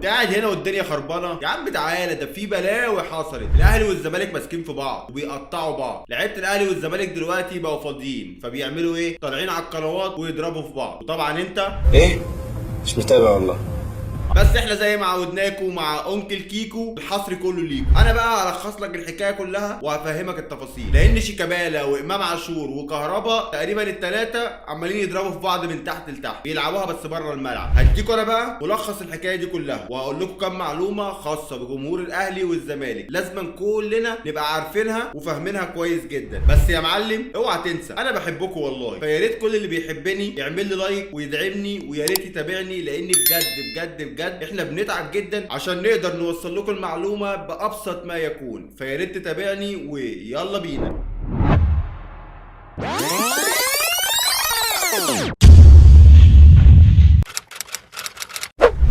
قاعد هنا والدنيا خربانه؟ يا عم تعالى، ده في بلاوي حصلت. الاهلي والزمالك ماسكين في بعض وبيقطعوا بعض. لعيبه الاهلي والزمالك دلوقتي بقوا فاضيين، فبيعملوا ايه؟ طالعين على القنوات ويضربوا في بعض. وطبعا انت ايه مش متابع والله. بس احنا زي ما عودناكم مع انكل كيكو الحصر كله ليكو. انا بقى هلخص لك الحكايه كلها وهفهمك التفاصيل، لان شيكابالا وامام عاشور وكهربا تقريبا الثلاثه عمالين يضربوا في بعض من تحت لتحت، بيلعبوها بس بره الملعب. هديكوا انا بقى ملخص الحكايه دي كلها، وهقول لكم كام معلومه خاصه بجمهور الاهلي والزمالك لازم كلنا نبقى عارفينها وفاهمينها كويس جدا. بس يا معلم اوعى تنسى انا بحبكم والله، فيا ريت كل اللي بيحبني يعمل لي لايك ويدعمني، ويا ريت يتابعني، لان بجد احنا بنتعب جدا عشان نقدر نوصل لكم المعلومه بابسط ما يكون. فيا ريت تتابعني ويلا بينا.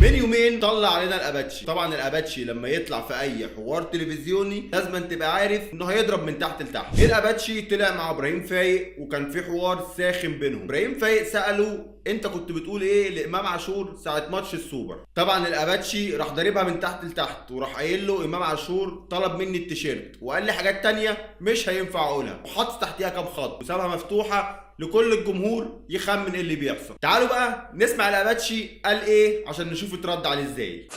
من يومين طلع علينا الاباتشي. طبعا الاباتشي لما يطلع في اي حوار تلفزيوني لازم تبقى عارف انه هيضرب من تحت لتحت. الاباتشي طلع مع ابراهيم فايق وكان في حوار ساخن بينهم. ابراهيم فايق ساله انت كنت بتقول ايه لامام عاشور ساعه ماتش السوبر؟ طبعا الاباتشي راح ضاربها من تحت لتحت وراح قايل له امام عاشور طلب مني التيشيرت وقال لي حاجات تانية مش هينفع اقولها، وحط تحتيها كام خط وسابها مفتوحه لكل الجمهور يخمن ايه اللي بيحصل. تعالوا بقى نسمع الاباتشي قال ايه عشان نشوف اترد عليه ازاي.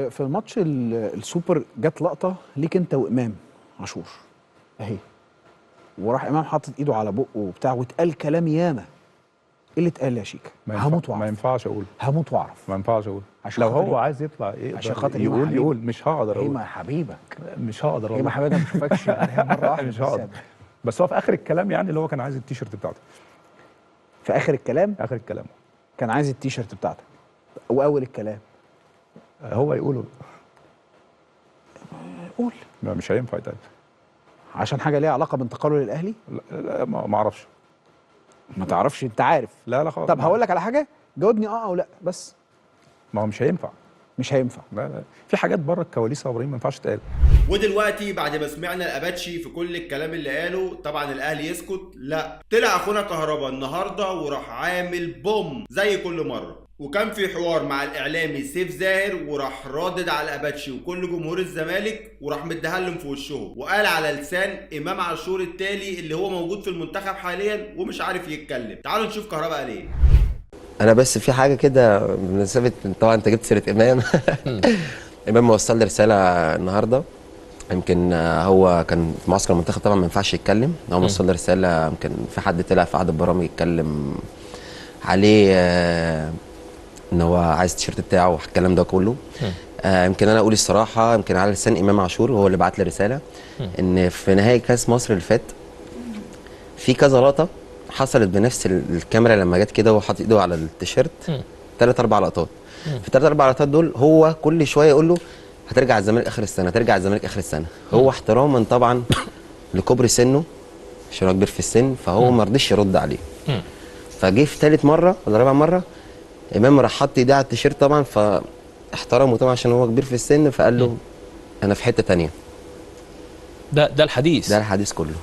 في الماتش السوبر جت لقطه ليك انت وامام عاشور اهي، وراح امام حاطط ايده على بقه وبتاع واتقال كلام ياما. ايه اللي اتقال يا شيكا؟ هموت واعرف. ما ينفعش اقول، هموت واعرف. ما ينفعش اقول. لو هو عايز يطلع عشان خاطر يقول مش هقدر اقول. ما حبيبك مش هقدر والله. ما حبيبك ما بشوفكش مره واحده. مش هقدر. بس هو في اخر الكلام يعني اللي هو كان عايز التيشيرت بتاعته. في اخر الكلام؟ اخر الكلام كان عايز التيشيرت بتاعتك. واول الكلام هو يقوله. قول. مش هينفع يتقال. عشان حاجه ليها علاقه بانتقاله للاهلي؟ لا ما اعرفش. ما تعرفش؟ انت عارف. لا خالص. طب هقول لك على حاجه، جاوبني او لا بس. ما هو مش هينفع. مش هينفع. لا في حاجات بره الكواليس يا ابراهيم ما ينفعش تتقال. ودلوقتي بعد ما سمعنا الاباتشي في كل الكلام اللي قاله، طبعا الاهلي يسكت؟ لا، طلع اخونا كهربا النهارده وراح عامل بوم زي كل مره. وكان في حوار مع الاعلامي سيف زاهر وراح رادد على الاباتشي وكل جمهور الزمالك وراح مدهلم في وشهم، وقال على لسان امام عاشور التالي اللي هو موجود في المنتخب حاليا ومش عارف يتكلم. تعالوا نشوف كهربا قال ايه. انا بس في حاجه كده بمناسبه طبعا انت جبت سيره امام. امام وصل لي رساله النهارده، يمكن هو كان في معسكر المنتخب طبعا ما ينفعش يتكلم. هو وصل لي رساله، يمكن في حد طلع في احد البرامج يتكلم عليه ان هو عايز التيشيرت بتاعه والكلام ده كله. يمكن انا اقول الصراحه، يمكن على لسان امام عاشور هو اللي بعت لي رساله ان في نهائي كاس مصر اللي فات في كذا لقطه حصلت بنفس الكاميرا لما جت كده وحط ايده على التيشيرت 3-4 لقطات. في 3-4 لقطات دول هو كل شويه يقول له هترجع الزمالك اخر السنه، هترجع الزمالك اخر السنه. هو احتراما طبعا لكبر سنه عشان هو كبير في السن، فهو ما رضيش يرد عليه. فجه في ثالث مره ولا رابع مره امام راح حط ايديه على التيشيرت طبعا، فاحترمه طبعا عشان هو كبير في السن، فقال له انا في حته ثانيه. ده الحديث كله.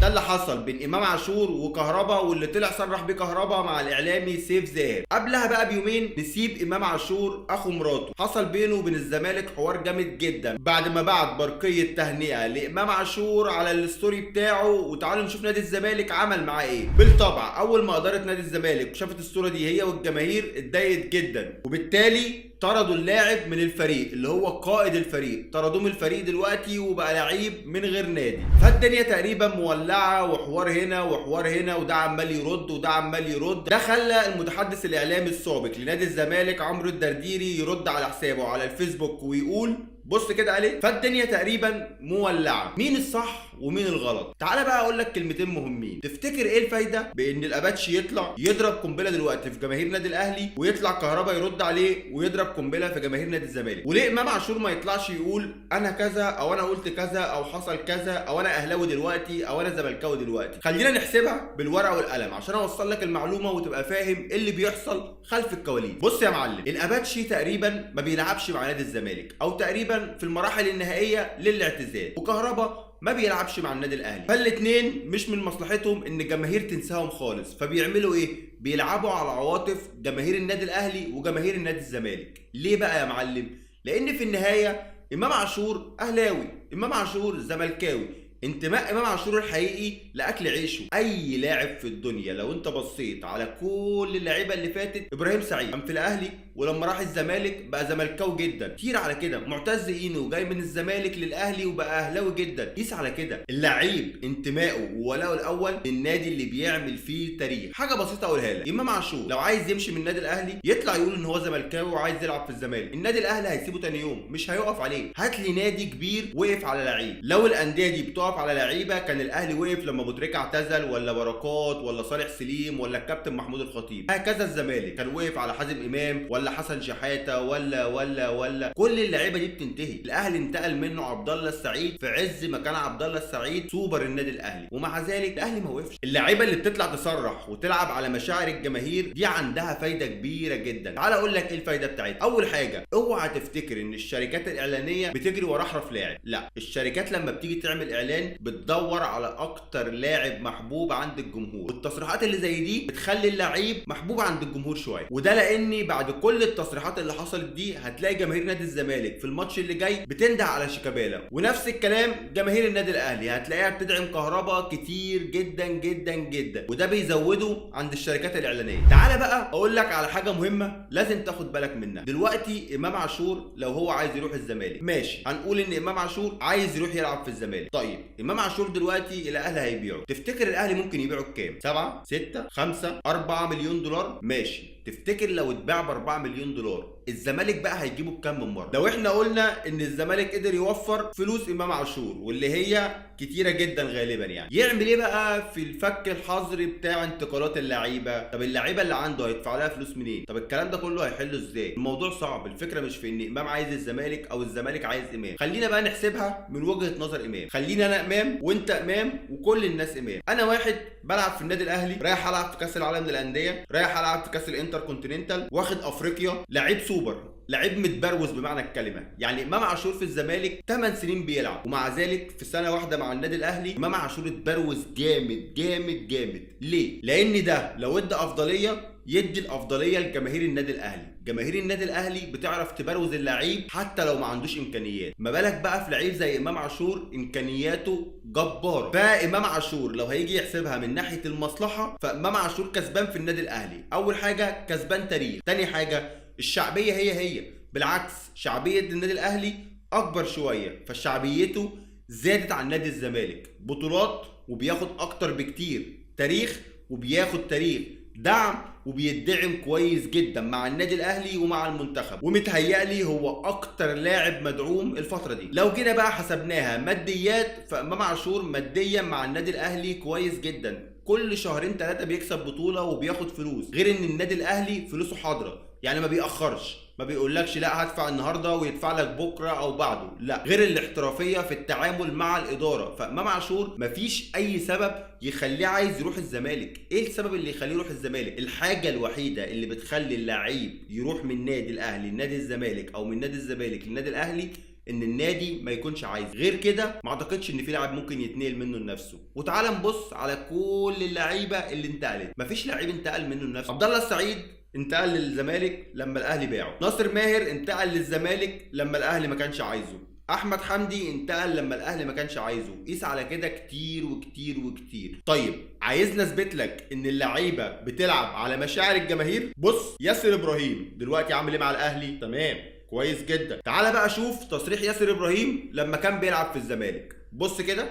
ده اللي حصل بين امام عاشور وكهربا، واللي طلع صرح بيه كهربا مع الاعلامي سيف زاهر. قبلها بقى بيومين نسيب امام عاشور اخو مراته، حصل بينه وبين الزمالك حوار جامد جدا بعد ما بعت برقيه تهنئه لامام عاشور على الستوري بتاعه. وتعالوا نشوف نادي الزمالك عمل معاه ايه. بالطبع اول ما اداره نادي الزمالك شافت الصوره دي هي والجماهير اتضايقت جدا، وبالتالي طردوا اللاعب من الفريق اللي هو قائد الفريق، طردوه من الفريق دلوقتي وبقى لعيب من غير نادي. فالدنيا تقريبا مولعه وحوار هنا وحوار هنا، وده عمال يرد وده عمال يرد. ده خلى المتحدث الاعلامي السابق لنادي الزمالك عمرو الدرديري يرد على حسابه على الفيسبوك ويقول بص كده عليه. فالدنيا تقريبا مولعه، مين الصح ومين الغلط؟ تعالى بقى اقول لك كلمتين مهمين. تفتكر ايه الفايده بان الاباتشي يطلع يضرب قنبله دلوقتي في جماهير نادي الاهلي، ويطلع كهربا يرد عليه ويضرب قنبله في جماهير نادي الزمالك؟ وليه امام عاشور ما يطلعش يقول انا كذا او انا قلت كذا او حصل كذا او انا اهلاوي دلوقتي او انا زملكاوي دلوقتي؟ خلينا نحسبها بالورقه والقلم عشان اوصل لك المعلومه وتبقى فاهم ايه اللي بيحصل خلف الكواليس. بص يا معلم، الاباتشي تقريبا ما بيلعبش مع نادي الزمالك، او تقريبا في المراحل النهائيه للاعتزال، وكهربا ما بيلعبش مع النادي الاهلي. فالاتنين مش من مصلحتهم ان الجماهير تنساهم خالص، فبيعملوا ايه؟ بيلعبوا على عواطف جماهير النادي الاهلي وجماهير النادي الزمالك. ليه بقى يا معلم؟ لان في النهايه امام عاشور اهلاوي، امام عاشور زملكاوي. انتماء امام عاشور الحقيقي لاكل عيشه. اي لاعب في الدنيا لو انت بصيت على كل اللعيبه اللي فاتت، ابراهيم سعيد كان في الاهلي ولما راح الزمالك بقى زملكاوي جدا، كتير على كده. معتز اينو جاي من الزمالك للاهلي وبقى اهلاوي جدا، قيس على كده. اللعيب انتمائه وولائه الاول للنادي اللي بيعمل فيه تاريخ. حاجه بسيطه اقولها لك، امام عاشور لو عايز يمشي من النادي الاهلي يطلع يقول ان هو زملكاوي وعايز يلعب في الزمالك، النادي الاهلي هيسيبه تاني يوم، مش هيقف عليه. هات لي نادي كبير وقف على لعيب. لو الانديه دي بتقف على لعيبه، كان الاهلي وقف لما ابو تريكه اعتزل، ولا بركات، ولا صالح سليم، ولا الكابتن محمود الخطيب. هكذا الزمالك كان وقف على حازم امام، ولا حسن شحاته، ولا كل اللعيبه دي بتنتهي. الاهلي انتقل منه عبد الله السعيد في عز ما كان عبد الله السعيد سوبر النادي الاهلي، ومع ذلك الاهلي ما وقفش. اللعيبه اللي بتطلع تصرح وتلعب على مشاعر الجماهير دي عندها فايده كبيره جدا. تعال اقول لك ايه الفايده بتاعتها. اول حاجه، اوعى تفتكر ان الشركات الاعلانيه بتجري ورا احرف لاعب، لا. الشركات لما بتيجي تعمل اعلان بتدور على اكتر لاعب محبوب عند الجمهور، والتصريحات اللي زي دي بتخلي اللعيب محبوب عند الجمهور شويه. وده لاني بعد كل التصريحات اللي حصلت دي هتلاقي جماهير نادي الزمالك في الماتش اللي جاي بتنده على شيكابالا، ونفس الكلام جماهير النادي الاهلي هتلاقيها بتدعم كهربا كتير جدا جدا جدا، وده بيزوده عند الشركات الاعلانيه. تعالى بقى اقول لك على حاجه مهمه لازم تاخد بالك منها. دلوقتي امام عاشور لو هو عايز يروح الزمالك، ماشي، هنقول ان امام عاشور عايز يروح يلعب في الزمالك. طيب امام عاشور دلوقتي الاهلي هيبيعه، تفتكر الاهلي ممكن يبيعه بكام؟ 7 6 5 4 مليون دولار؟ ماشي. تفتكر لو اتباع ب 4 مليون دولار الزمالك بقى هيجيبه بكام من بره؟ لو احنا قلنا ان الزمالك قدر يوفر فلوس امام عاشور واللي هي كتيره جدا غالبا، يعني يعمل ايه بقى في الفك الحظري بتاع انتقالات اللعيبه؟ طب اللعيبه اللي عنده هيدفع لها فلوس منين؟ طب الكلام ده كله هيحله ازاي؟ الموضوع صعب. الفكره مش في ان امام عايز الزمالك او الزمالك عايز امام، خلينا بقى نحسبها من وجهه نظر امام. خلينا انا امام وانت امام وكل الناس امام. انا واحد بلعب في النادي الاهلي، رايح العب في كاس العالم للانديه، رايح العب في كاس الانتر كونتيننتال، واخد افريقيا، لعيب سوبر، لعيب متبروز بمعنى الكلمه. يعني امام عاشور في الزمالك 8 سنين بيلعب، ومع ذلك في سنه واحده مع النادي الاهلي امام عاشور اتبروز جامد جامد جامد. ليه؟ لان ده لو ادى افضليه يدي الافضليه لجماهير النادي الاهلي. جماهير النادي الاهلي بتعرف تبروز اللعيب حتى لو ما عندوش امكانيات، ما بالك بقى في لعيب زي امام عاشور امكانياته جباره. فامام عاشور لو هيجي يحسبها من ناحيه المصلحه، فامام عاشور كسبان في النادي الاهلي. اول حاجه كسبان تاريخ، تاني حاجه الشعبيه هي بالعكس، شعبيه النادي الاهلي اكبر شويه، فشعبيته زادت عن نادي الزمالك. بطولات وبياخد اكتر بكتير، تاريخ وبياخد تاريخ، دعم وبيدعم كويس جدا مع النادي الاهلي ومع المنتخب، ومتهيألي هو اكتر لاعب مدعوم الفتره دي. لو جينا بقى حسبناها ماديات، فامام عاشور ماديا مع النادي الاهلي كويس جدا، كل شهرين 3 بيكسب بطوله وبياخد فلوس، غير ان النادي الاهلي فلوسه حاضره، يعني ما بيأخرش، ما بيقولكش لا هدفع النهارده ويدفع لك بكره او بعده، لا، غير الاحترافيه في التعامل مع الاداره. فامام عاشور مفيش اي سبب يخليه عايز يروح الزمالك. ايه السبب اللي يخليه يروح الزمالك؟ الحاجه الوحيده اللي بتخلي اللعيب يروح من النادي الاهلي لنادي الزمالك او من نادي الزمالك للنادي الاهلي ان النادي ما يكونش عايز. غير كده ما اعتقدش ان في لاعب ممكن يتنقل منه لنفسه. وتعال نبص على كل اللعيبه اللي انتقلت، مفيش لعيب انتقل منه لنفسه. عبد الله السعيد انتقل للزمالك لما الاهلي باعه، ناصر ماهر انتقل للزمالك لما الاهلي ما كانش عايزه، احمد حمدي انتقل لما الاهلي ما كانش عايزه. قيس على كده كتير وكتير وكتير. طيب عايزني اثبت لك ان اللعيبه بتلعب على مشاعر الجماهير؟ بص، ياسر ابراهيم دلوقتي عامل ايه مع الاهلي؟ تمام، كويس جدا. تعال بقى شوف تصريح ياسر ابراهيم لما كان بيلعب في الزمالك، بص كده.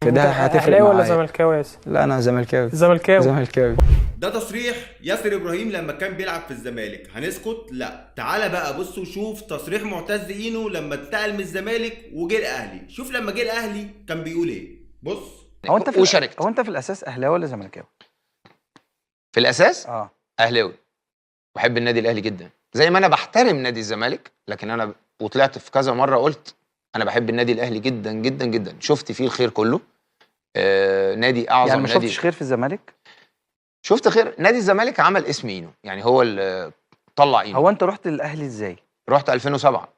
ده هتفرق اهلاوي ولا زملكاوي؟ لا انا زملكاوي. زملكاوي. ده تصريح ياسر ابراهيم لما كان بيلعب في الزمالك، هنسكت؟ لا. تعالى بقى بص وشوف تصريح معتز اينو لما انتقل من الزمالك وجه الاهلي. شوف لما جه الاهلي كان بيقول ايه، بص. هو انت في الاساس اهلاوي ولا زملكاوي؟ في الاساس اهلاوي، بحب النادي الاهلي جدا، زي ما انا بحترم نادي الزمالك، لكن انا وطلعت في كذا مره قلت انا بحب النادي الاهلي جدا جدا جدا، شفت فيه الخير كله. نادي اعظم يعني ما نادي. شفتش خير في الزمالك؟ شفت خير. نادي الزمالك عمل اسم اينو، يعني هو اللي طلع اينو. هو انت رحت للاهلي ازاي؟ رحت 2007.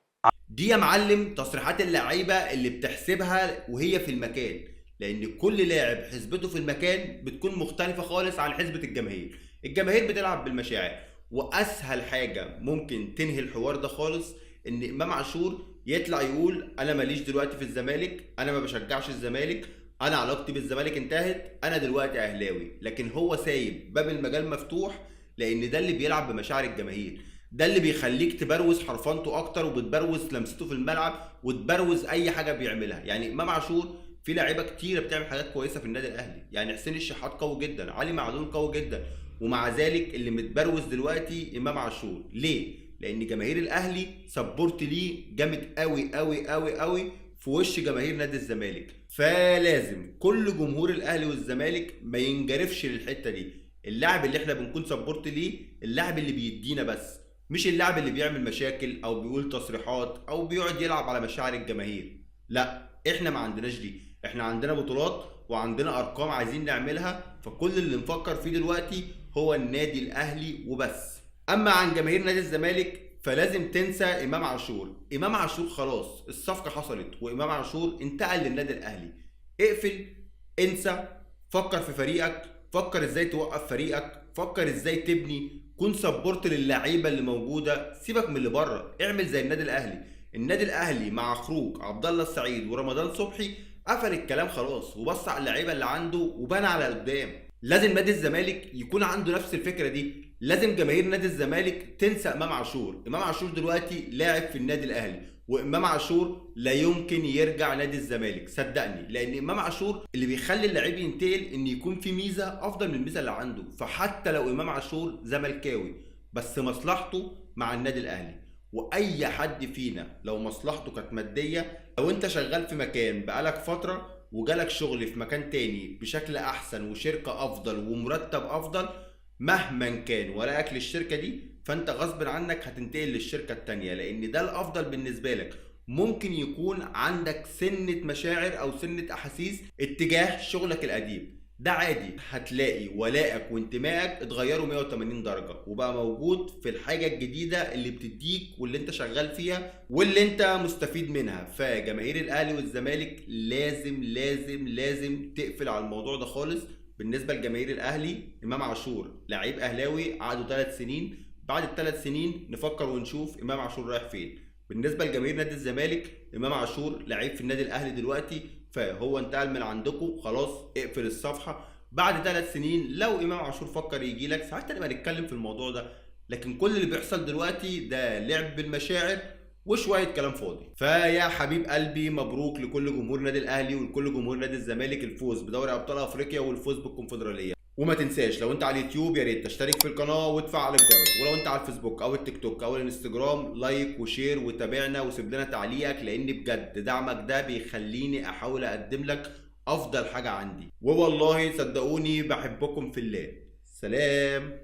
دي يا معلم تصريحات اللعيبه اللي بتحسبها وهي في المكان، لان كل لاعب حسبته في المكان بتكون مختلفه خالص عن حسبه الجماهير. الجماهير بتلعب بالمشاعر، واسهل حاجه ممكن تنهي الحوار ده خالص ان امام عاشور يطلع يقول انا ماليش دلوقتي في الزمالك، انا ما بشجعش الزمالك، انا علاقتي بالزمالك انتهت، انا دلوقتي اهلاوي. لكن هو سايب باب المجال مفتوح، لان ده اللي بيلعب بمشاعر الجماهير، ده اللي بيخليك تبروز حرفنته اكتر وبتبروز لمسته في الملعب وتبروز اي حاجه بيعملها. يعني امام عاشور في لعيبه كتيره بتعمل حاجات كويسه في النادي الاهلي، يعني حسين الشحات قوي جدا، علي معلول قوي جدا، ومع ذلك اللي متبروز دلوقتي امام عاشور. ليه؟ لان جماهير الاهلي سبورت ليه جامد قوي قوي قوي قوي في وش جماهير نادي الزمالك. فلازم كل جمهور الاهلي والزمالك ما ينجرفش للحته دي. اللاعب اللي احنا بنكون سبورت ليه اللاعب اللي بيدينا بس، مش اللاعب اللي بيعمل مشاكل او بيقول تصريحات او بيقعد يلعب على مشاعر الجماهير. لا، احنا ما عندناش دي، احنا عندنا بطولات وعندنا ارقام عايزين نعملها، فكل اللي نفكر فيه دلوقتي هو النادي الاهلي وبس. اما عن جماهير نادي الزمالك فلازم تنسى امام عاشور. امام عاشور خلاص الصفقه حصلت وامام عاشور انتقل للنادي الاهلي. اقفل، انسى، فكر في فريقك، فكر ازاي توقف فريقك، فكر ازاي تبني، كون سبورت للعيبه اللي موجوده، سيبك من اللي بره، اعمل زي النادي الاهلي. النادي الاهلي مع خروج عبد الله السعيد ورمضان صبحي قفل الكلام خلاص وبص على اللعيبه اللي عنده وبنى على قدام. لازم نادي الزمالك يكون عنده نفس الفكره دي، لازم جماهير نادي الزمالك تنسى امام عاشور. امام عاشور دلوقتي لاعب في النادي الاهلي، وامام عاشور لا يمكن يرجع نادي الزمالك صدقني، لان امام عاشور اللي بيخلي اللعيب ينتقل ان يكون في ميزه افضل من الميزه اللي عنده. فحتى لو امام عاشور زملكاوي بس مصلحته مع النادي الاهلي، واي حد فينا لو مصلحته كانت ماديه، لو انت شغال في مكان بقالك فتره وجالك شغل في مكان تاني بشكل احسن وشركه افضل ومرتب افضل، مهما كان ولاءك للشركه دي فانت غصب عنك هتنتقل للشركه التانيه، لان ده الافضل بالنسبه لك. ممكن يكون عندك سنه مشاعر او سنه احاسيس اتجاه شغلك القديم، ده عادي، هتلاقي ولائك وانتمائك اتغيروا 180 درجه وبقى موجود في الحاجه الجديده اللي بتديك واللي انت شغال فيها واللي انت مستفيد منها. فجماهير الاهلي والزمالك لازم لازم لازم تقفل على الموضوع ده خالص. بالنسبه لجماهير الاهلي، امام عاشور لعيب اهلاوي عقده 3 سنين، بعد ال3 سنين نفكر ونشوف امام عاشور رايح فين. بالنسبه لجماهير نادي الزمالك، امام عاشور لعيب في النادي الاهلي دلوقتي، فهو انتقل من عندكم خلاص، اقفل الصفحه. بعد 3 سنين لو امام عاشور فكر يجي لك ساعتها نبقى نتكلم في الموضوع ده، لكن كل اللي بيحصل دلوقتي ده لعب بالمشاعر وشويه كلام فاضي. فيا حبيب قلبي، مبروك لكل جمهور نادي الاهلي ولكل جمهور نادي الزمالك الفوز بدوري ابطال افريقيا والفوز بالكونفدراليه. وما تنساش لو انت على اليوتيوب يا ريت تشترك في القناه وتفعل الجرس، ولو انت على الفيسبوك او التيك توك او الانستجرام لايك وشير وتابعنا وسيب لنا تعليقك، لان بجد دعمك ده بيخليني احاول اقدم لك افضل حاجه عندي، ووالله صدقوني بحبكم في الله. سلام.